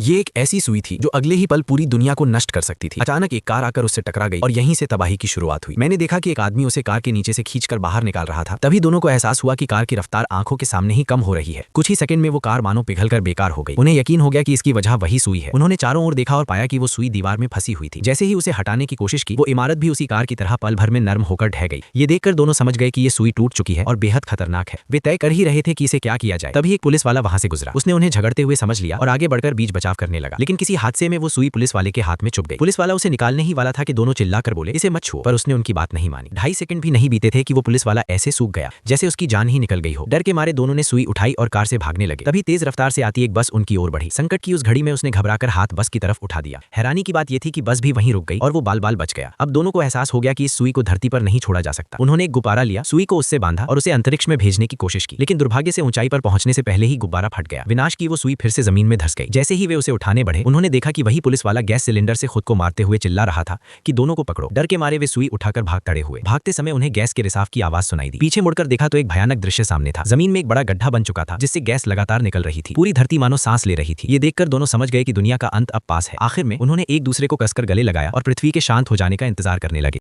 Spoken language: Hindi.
ये एक ऐसी सुई थी जो अगले ही पल पूरी दुनिया को नष्ट कर सकती थी। अचानक एक कार आकर उससे टकरा गई और यहीं से तबाही की शुरुआत हुई। मैंने देखा कि एक आदमी उसे कार के नीचे से खींचकर बाहर निकाल रहा था। तभी दोनों को एहसास हुआ कि कार की रफ्तार आंखों के सामने ही कम हो रही है। कुछ ही सेकंड में वो कार मानो पिघलकर बेकार हो गई। उन्हें यकीन हो गया कि इसकी वजह वही सुई है। उन्होंने चारों ओर देखा और पाया कि वो सुई दीवार में फंसी हुई थी। जैसे ही उसे हटाने की कोशिश की, वो इमारत भी उसी कार की तरह पल भर में नरम होकर ढह गई। ये देखकर दोनों समझ गए कि ये सुई टूट चुकी है और बेहद खतरनाक है। वे तय कर ही रहे थे कि इसे क्या किया जाए, तभी एक पुलिस वाला वहां से गुजरा। उसने उन्हें झगड़ते हुए समझ लिया और आगे बढ़कर बीच बचाव करने लगा। लेकिन किसी हादसे में वो सुई पुलिस वाले के हाथ में चुभ गई। पुलिस वाला उसे निकालने ही वाला था कि दोनों चिल्लाकर बोले, इसे मत छुओ, पर उसने उनकी बात नहीं मानी। 2.5 सेकंड भी नहीं बीते थे कि वो पुलिस वाला ऐसे सूख गया जैसे उसकी जान ही निकल गई हो। डर के मारे दोनों ने सुई उठाई और कार से भागने लगे। तभी तेज रफ्तार से आती एक बस उनकी ओर बढ़ी। संकट की उस घड़ी में उसने घबराकर हाथ बस की तरफ उठा दिया। हैरानी की बात यह थी कि बस भी वहीं रुक गई और वो बाल बाल बच गया। अब दोनों को एहसास हो गया कि इस सुई को धरती पर नहीं छोड़ा जा सकता। उन्होंने एक गुब्बारा लिया, सुई को उससे बांधा और उसे अंतरिक्ष में भेजने की कोशिश की। लेकिन दुर्भाग्य से ऊंचाई पर पहुंचने से पहले ही गुब्बारा फट गया। विनाश की वो सुई फिर से जमीन में धंस गई। जैसे ही वे उसे उठाने बढ़े, उन्होंने देखा कि वही पुलिस वाला गैस सिलेंडर से खुद को मारते हुए चिल्ला रहा था कि दोनों को पकड़ो। डर के मारे वे सुई उठाकर भाग खड़े हुए। भागते समय उन्हें गैस के रिसाव की आवाज सुनाई दी। पीछे मुड़कर देखा तो एक भयानक दृश्य सामने था। जमीन में एक बड़ा गड्ढा बन चुका था जिससे गैस लगातार निकल रही थी। पूरी धरती मानो सांस ले रही थी। ये देखकर दोनों समझ गए कि दुनिया का अंत अब पास है। आखिर में उन्होंने एक दूसरे को कसकर गले लगाया और पृथ्वी के शांत हो जाने का इंतजार करने लगे।